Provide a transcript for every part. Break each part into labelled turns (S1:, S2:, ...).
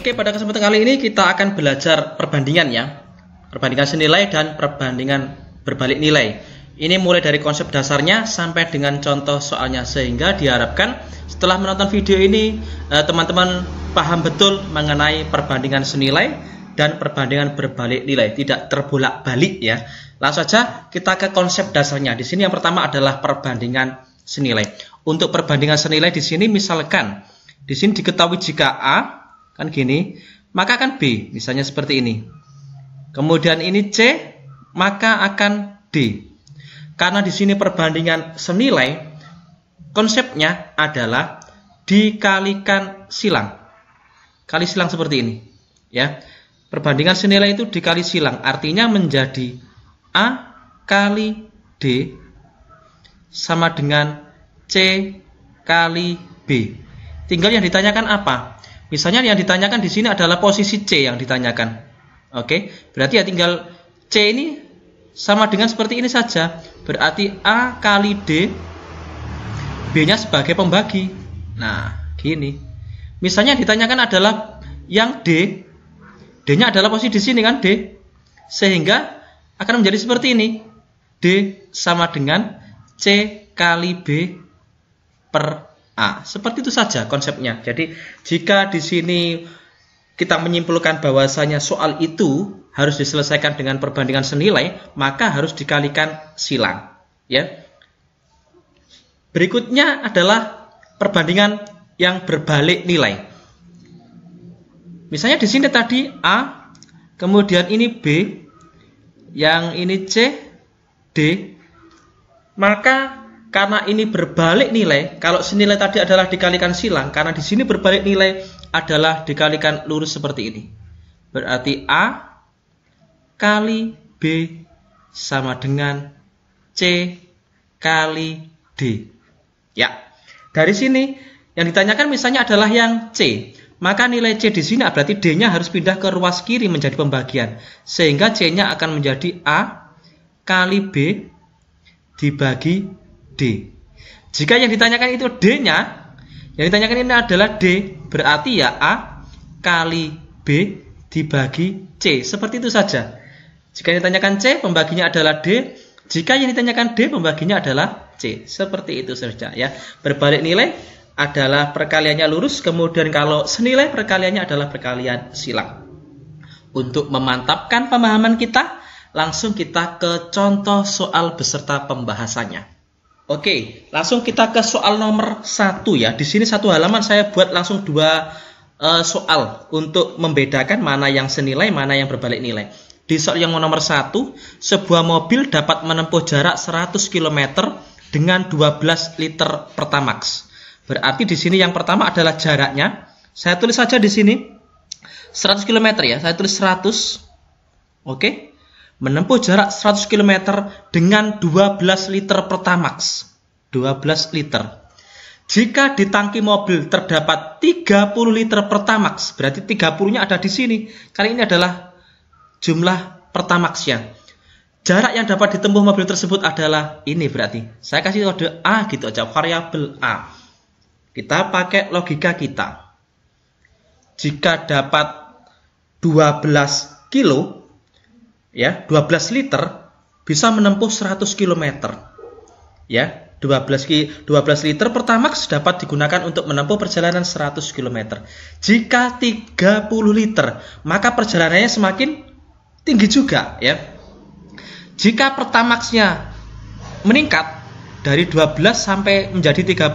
S1: Oke, pada kesempatan kali ini kita akan belajar perbandingan ya. Perbandingan senilai dan perbandingan berbalik nilai. Ini mulai dari konsep dasarnya sampai dengan contoh soalnya, sehingga diharapkan setelah menonton video ini teman-teman paham betul mengenai perbandingan senilai dan perbandingan berbalik nilai, tidak terbolak-balik ya. Langsung saja kita ke konsep dasarnya. Di sini yang pertama adalah perbandingan senilai. Untuk perbandingan senilai di sini misalkan di sini diketahui jika A kan gini, maka akan B, misalnya seperti ini. Kemudian ini C, maka akan D. Karena di sini perbandingan senilai, konsepnya adalah dikalikan silang. Kali silang seperti ini, ya. Perbandingan senilai itu dikali silang, artinya menjadi A kali D sama dengan C kali B. Tinggal yang ditanyakan apa? Misalnya yang ditanyakan di sini adalah posisi C yang ditanyakan. Oke, berarti ya tinggal C ini sama dengan seperti ini saja. Berarti A kali D, B-nya sebagai pembagi. Nah, gini. Misalnya yang ditanyakan adalah yang D, D-nya adalah posisi di sini kan D. Sehingga akan menjadi seperti ini. D sama dengan C kali B per A. Seperti itu saja konsepnya. Jadi jika di sini kita menyimpulkan bahwasanya soal itu harus diselesaikan dengan perbandingan senilai, maka harus dikalikan silang. Ya. Berikutnya adalah perbandingan yang berbalik nilai. Misalnya di sini tadi A, kemudian ini B, yang ini C, D, maka karena ini berbalik nilai, kalau senilai tadi adalah dikalikan silang, karena di sini berbalik nilai adalah dikalikan lurus seperti ini. Berarti A kali B sama dengan C kali D. Ya, dari sini yang ditanyakan misalnya adalah yang C, maka nilai C di sini berarti D-nya harus pindah ke ruas kiri menjadi pembagian, sehingga C-nya akan menjadi A kali B dibagi D. Jika yang ditanyakan itu D-nya, yang ditanyakan ini adalah D, berarti ya A kali B dibagi C. Seperti itu saja. Jika yang ditanyakan C, pembaginya adalah D. Jika yang ditanyakan D, pembaginya adalah C. Seperti itu saja ya. Berbalik nilai adalah perkaliannya lurus, kemudian kalau senilai perkaliannya adalah perkalian silang. Untuk memantapkan pemahaman kita, langsung kita ke contoh soal beserta pembahasannya. Oke, langsung kita ke soal nomor 1 ya. Di sini satu halaman saya buat langsung dua soal untuk membedakan mana yang senilai, mana yang berbalik nilai. Di soal yang nomor 1, sebuah mobil dapat menempuh jarak 100 km dengan 12 liter Pertamax. Berarti di sini yang pertama adalah jaraknya. Saya tulis saja di sini 100 km ya. Saya tulis 100. Oke. Menempuh jarak 100 km dengan 12 liter Pertamax. 12 liter. Jika di tangki mobil terdapat 30 liter Pertamax, berarti 30-nya ada di sini. Karena ini adalah jumlah Pertamax-nya. Jarak yang dapat ditempuh mobil tersebut adalah ini berarti. Saya kasih kode A gitu aja, variabel A. Kita pakai logika kita. Jika dapat 12 kilo, ya, 12 liter bisa menempuh 100 km. Ya, 12 liter Pertamax dapat digunakan untuk menempuh perjalanan 100 km. Jika 30 liter, maka perjalanannya semakin tinggi juga, ya. Jika Pertamax-nya meningkat dari 12 sampai menjadi 30,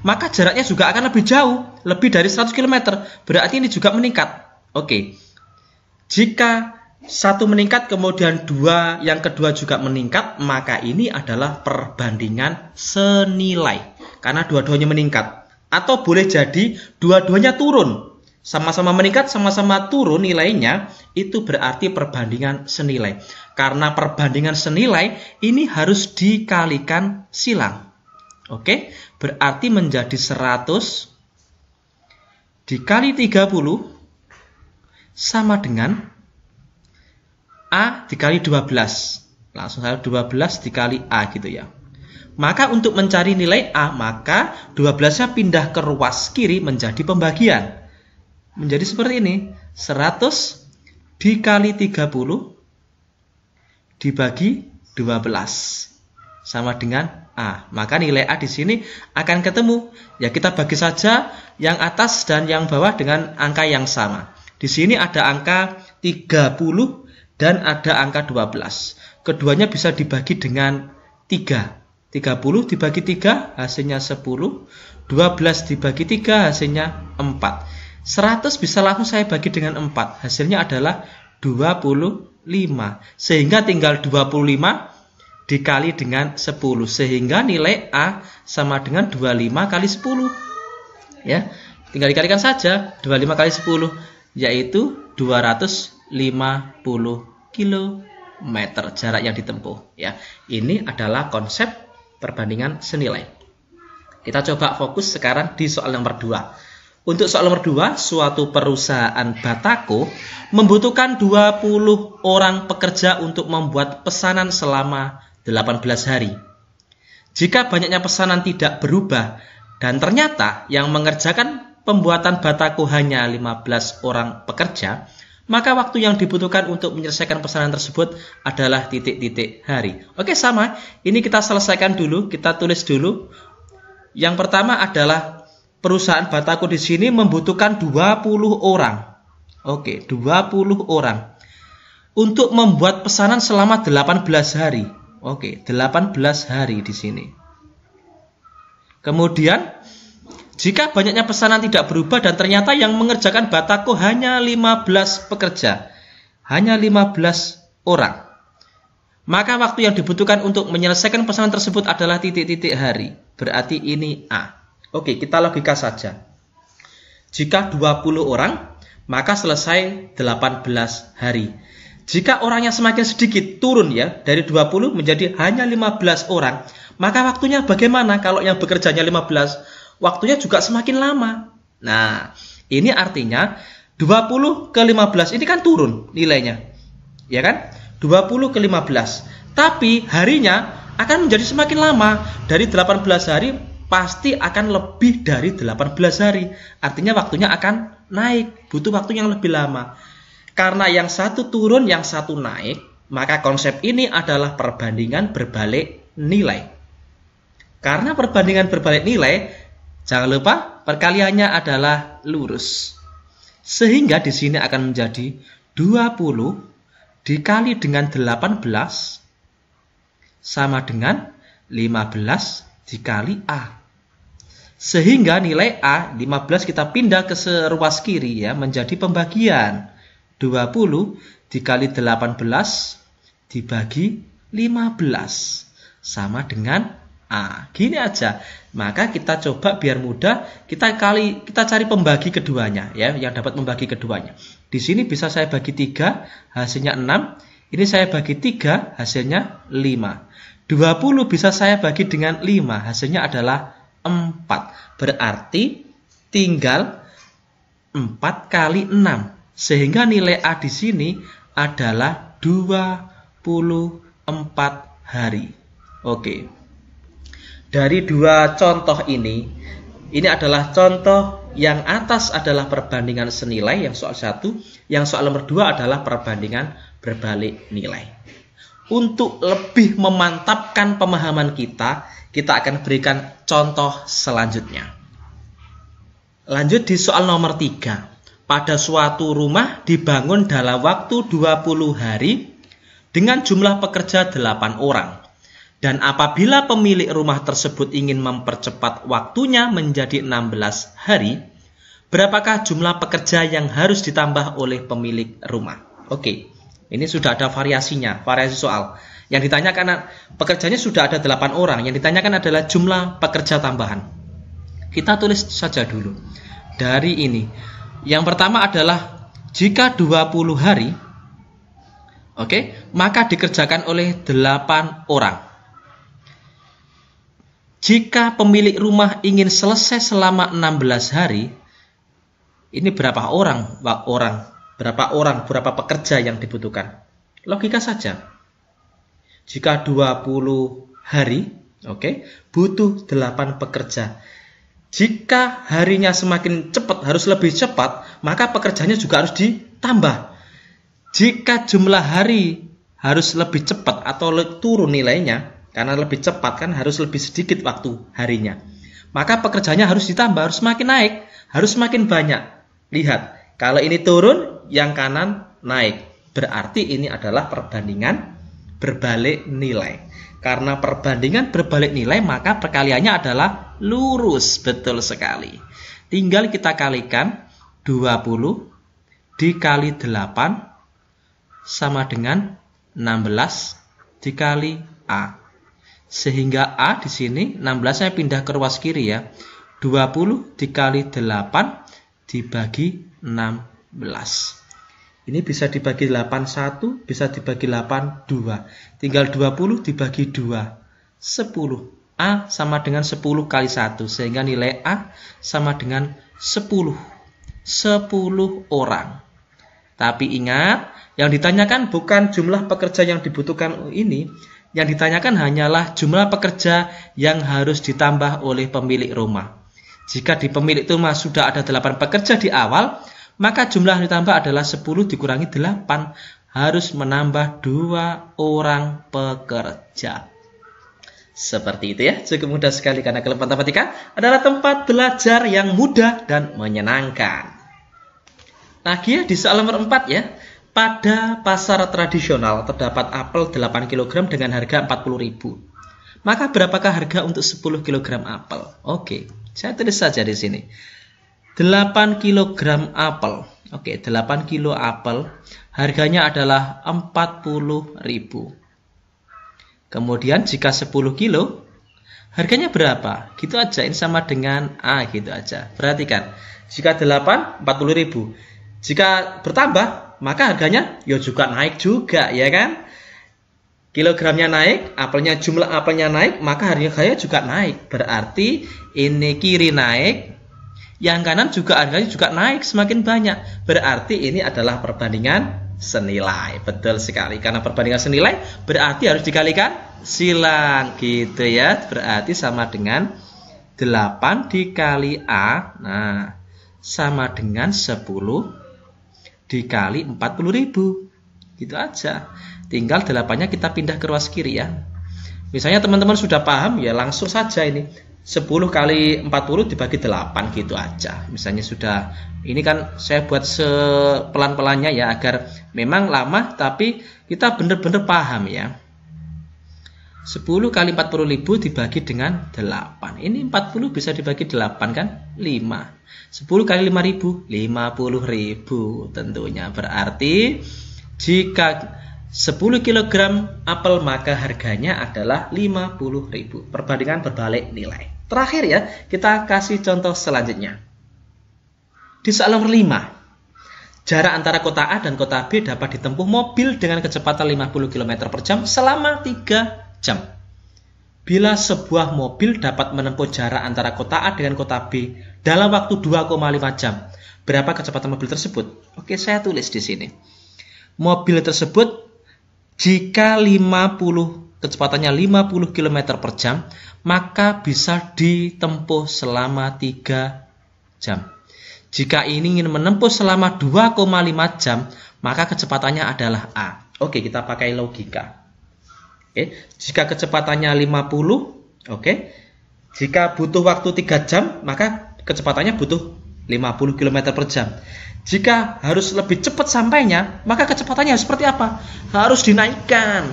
S1: maka jaraknya juga akan lebih jauh, lebih dari 100 km. Berarti ini juga meningkat. Oke. Jika satu meningkat, kemudian yang kedua juga meningkat, maka ini adalah perbandingan senilai. Karena dua-duanya meningkat. Atau boleh jadi dua-duanya turun. Sama-sama meningkat, sama-sama turun nilainya, itu berarti perbandingan senilai. Karena perbandingan senilai ini harus dikalikan silang. Oke, berarti menjadi 100 dikali 30 sama dengan A dikali 12. Langsung saja 12 dikali A gitu ya. Maka untuk mencari nilai A, maka 12-nya pindah ke ruas kiri menjadi pembagian. menjadi seperti ini. 100 dikali 30 dibagi 12 sama dengan A. Maka nilai A di sini akan ketemu. Ya kita bagi saja yang atas dan yang bawah dengan angka yang sama. Di sini ada angka 30 dan ada angka 12. Keduanya bisa dibagi dengan 3. 30 dibagi 3 hasilnya 10. 12 dibagi 3 hasilnya 4. 100 bisa langsung saya bagi dengan 4. Hasilnya adalah 25. Sehingga tinggal 25 dikali dengan 10. Sehingga nilai A sama dengan 25 kali 10. Ya, tinggal dikalikan saja 25 kali 10 yaitu 250 km jarak yang ditempuh. Ya, ini adalah konsep perbandingan senilai. Kita coba fokus sekarang di soal nomor 2. Untuk soal nomor 2, suatu perusahaan batako membutuhkan 20 orang pekerja untuk membuat pesanan selama 18 hari. Jika banyaknya pesanan tidak berubah dan ternyata yang mengerjakan pembuatan batako hanya 15 orang pekerja, maka waktu yang dibutuhkan untuk menyelesaikan pesanan tersebut adalah titik-titik hari. Oke, sama. Ini kita selesaikan dulu, kita tulis dulu. Yang pertama adalah perusahaan batako di sini membutuhkan 20 orang. Oke, 20 orang untuk membuat pesanan selama 18 hari. Oke, 18 hari di sini. Kemudian jika banyaknya pesanan tidak berubah dan ternyata yang mengerjakan batako hanya 15 pekerja, hanya 15 orang, maka waktu yang dibutuhkan untuk menyelesaikan pesanan tersebut adalah titik-titik hari. Berarti ini A. Oke, kita logika saja. Jika 20 orang, maka selesai 18 hari. Jika orangnya semakin sedikit, turun ya, dari 20 menjadi hanya 15 orang, maka waktunya bagaimana kalau yang bekerjanya 15? Waktunya juga semakin lama. Nah, ini artinya 20 ke 15 ini kan turun nilainya. Ya kan? 20 ke 15. Tapi harinya akan menjadi semakin lama. Dari 18 hari pasti akan lebih dari 18 hari. Artinya waktunya akan naik. Butuh waktu yang lebih lama. Karena yang satu turun, yang satu naik, maka konsep ini adalah perbandingan berbalik nilai. Karena perbandingan berbalik nilai, jangan lupa perkaliannya adalah lurus. Sehingga di sini akan menjadi 20 dikali dengan 18 sama dengan 15 dikali A. Sehingga nilai A 15 kita pindah ke seruas kiri ya, menjadi pembagian. 20 dikali 18 dibagi 15 sama dengan A. Gini aja. Maka kita coba biar mudah, kita cari pembagi keduanya ya, yang dapat membagi keduanya. Di sini bisa saya bagi 3, hasilnya 6. Ini saya bagi 3, hasilnya 5. 20 bisa saya bagi dengan 5, hasilnya adalah 4. Berarti tinggal 4 kali 6. Sehingga nilai A di sini adalah 24 hari. Oke. Dari dua contoh ini adalah contoh yang atas adalah perbandingan senilai yang soal 1, yang soal nomor 2 adalah perbandingan berbalik nilai. Untuk lebih memantapkan pemahaman kita akan berikan contoh selanjutnya. Lanjut di soal nomor 3. Pada suatu rumah dibangun dalam waktu 20 hari dengan jumlah pekerja 8 orang. Dan apabila pemilik rumah tersebut ingin mempercepat waktunya menjadi 16 hari, berapakah jumlah pekerja yang harus ditambah oleh pemilik rumah? Oke, ini sudah ada variasinya, variasi soal. Yang ditanyakan pekerjanya sudah ada 8 orang, yang ditanyakan adalah jumlah pekerja tambahan. Kita tulis saja dulu. Dari ini. Yang pertama adalah jika 20 hari, oke, maka dikerjakan oleh 8 orang. Jika pemilik rumah ingin selesai selama 16 hari, ini berapa orang, berapa pekerja yang dibutuhkan? Logika saja. Jika 20 hari, oke, butuh 8 pekerja. Jika harinya semakin cepat, harus lebih cepat, maka pekerjaannya juga harus ditambah. Jika jumlah hari harus lebih cepat atau turun nilainya, karena lebih cepat kan harus lebih sedikit waktu harinya, maka pekerjaannya harus ditambah, harus semakin naik, harus semakin banyak. Lihat, kalau ini turun, yang kanan naik. Berarti ini adalah perbandingan berbalik nilai. Karena perbandingan berbalik nilai, maka perkaliannya adalah lurus. Betul sekali. Tinggal kita kalikan 20 dikali 8 sama dengan 16 dikali A. Sehingga A di sini 16 saya pindah ke ruas kiri ya. 20 dikali 8 dibagi 16. Ini bisa dibagi 81, bisa dibagi 82. Tinggal 20 dibagi 2. 10. A sama dengan 10 kali 1. Sehingga nilai A sama dengan 10. 10 orang. Tapi ingat, yang ditanyakan bukan jumlah pekerja yang dibutuhkan ini. Yang ditanyakan hanyalah jumlah pekerja yang harus ditambah oleh pemilik rumah. Jika di pemilik rumah sudah ada 8 pekerja di awal, maka jumlah yang ditambah adalah 10 dikurangi 8. Harus menambah 2 orang pekerja. Seperti itu ya. Cukup mudah sekali karena kelompok matematika adalah tempat belajar yang mudah dan menyenangkan. Lagi ya di soal nomor 4 ya. Pada pasar tradisional terdapat apel 8 kg dengan harga 40.000. Maka berapakah harga untuk 10 kg apel? Oke, saya tulis saja di sini. 8 kg apel. Oke, 8 kilo apel harganya adalah 40.000. Kemudian jika 10 kilo harganya berapa? Gitu aja, ini sama dengan A gitu aja. Perhatikan, jika 8 40.000. Jika bertambah, maka harganya ya juga naik juga, ya kan? Kilogramnya naik, apelnya jumlah apelnya naik, maka harganya juga naik. Berarti ini kiri naik, yang kanan juga harganya juga naik semakin banyak. Berarti ini adalah perbandingan senilai. Betul sekali. Karena perbandingan senilai berarti harus dikalikan silang gitu ya. Berarti sama dengan 8 dikali A. Nah, sama dengan 10 dikali 40.000. Gitu aja. Tinggal 8-nya kita pindah ke ruas kiri ya. Misalnya teman-teman sudah paham ya langsung saja ini. 10 kali 40 dibagi 8 gitu aja. Misalnya sudah, ini kan saya buat sepelan-pelannya ya agar memang lama tapi kita benar-benar paham ya. 10 kali 40.000 dibagi dengan 8. Ini 40 bisa dibagi 8 kan? 5. 10 kali 5.000, 50.000 tentunya. Berarti jika 10 kg apel maka harganya adalah 50.000. Perbandingan berbalik nilai. Terakhir ya, kita kasih contoh selanjutnya. Di soal nomor 5. Jarak antara kota A dan kota B dapat ditempuh mobil dengan kecepatan 50 km per jam selama 3 jam. Bila sebuah mobil dapat menempuh jarak antara kota A dengan kota B dalam waktu 2,5 jam, berapa kecepatan mobil tersebut? Oke, saya tulis di sini. Mobil tersebut jika kecepatannya 50 km per jam, maka bisa ditempuh selama 3 jam. Jika ini ingin menempuh selama 2,5 jam, maka kecepatannya adalah A. Oke, kita pakai logika. Oke, jika kecepatannya 50, oke. Jika butuh waktu 3 jam, maka kecepatannya butuh 50 km per jam. Jika harus lebih cepat sampainya, maka kecepatannya seperti apa? Harus dinaikkan,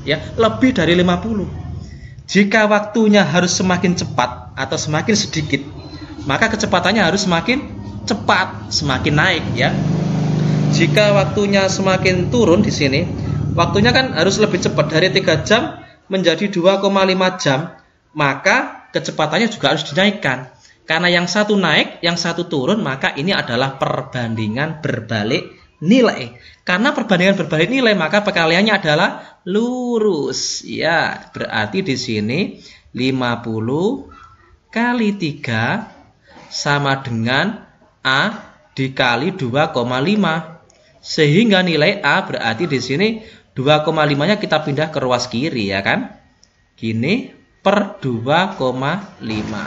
S1: ya, lebih dari 50. Jika waktunya harus semakin cepat atau semakin sedikit, maka kecepatannya harus semakin cepat, semakin naik, ya. Jika waktunya semakin turun di sini, waktunya kan harus lebih cepat dari 3 jam menjadi 2,5 jam, maka kecepatannya juga harus dinaikkan. Karena yang satu naik, yang satu turun, maka ini adalah perbandingan berbalik nilai. Karena perbandingan berbalik nilai, maka perkaliannya adalah lurus. Ya, berarti di sini 50 kali 3 sama dengan A dikali 2,5. Sehingga nilai A berarti di sini 2,5-nya kita pindah ke ruas kiri ya kan. Gini per 2,5.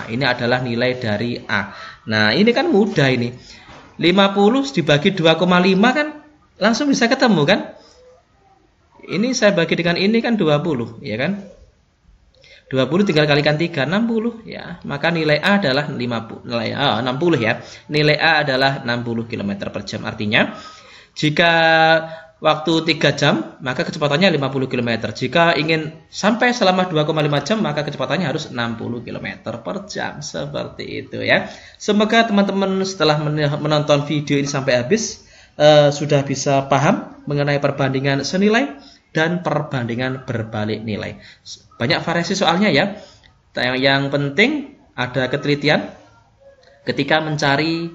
S1: Ini adalah nilai dari A. Nah, ini kan mudah ini. 50 dibagi 2,5 kan langsung bisa ketemu kan? Ini saya bagi dengan ini kan 20, ya kan? 20 tinggal kalikan 3, 60 ya. Maka nilai A adalah 60 ya. Nilai A adalah 60 km per jam. Artinya jika waktu 3 jam, maka kecepatannya 50 km. Jika ingin sampai selama 2,5 jam, maka kecepatannya harus 60 km per jam. Seperti itu ya. Semoga teman-teman setelah menonton video ini sampai habis, sudah bisa paham mengenai perbandingan senilai dan perbandingan berbalik nilai. Banyak variasi soalnya ya. Yang penting ada ketelitian ketika mencari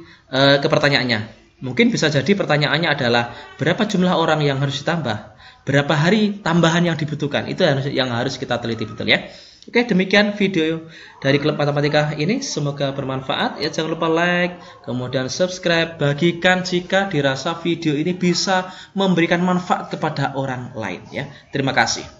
S1: pertanyaannya. Mungkin bisa jadi pertanyaannya adalah berapa jumlah orang yang harus ditambah, berapa hari tambahan yang dibutuhkan. Itu yang harus kita teliti betul ya. Oke, demikian video dari Klub Matematika ini. Semoga bermanfaat ya. Jangan lupa like, kemudian subscribe, bagikan jika dirasa video ini bisa memberikan manfaat kepada orang lain ya. Terima kasih.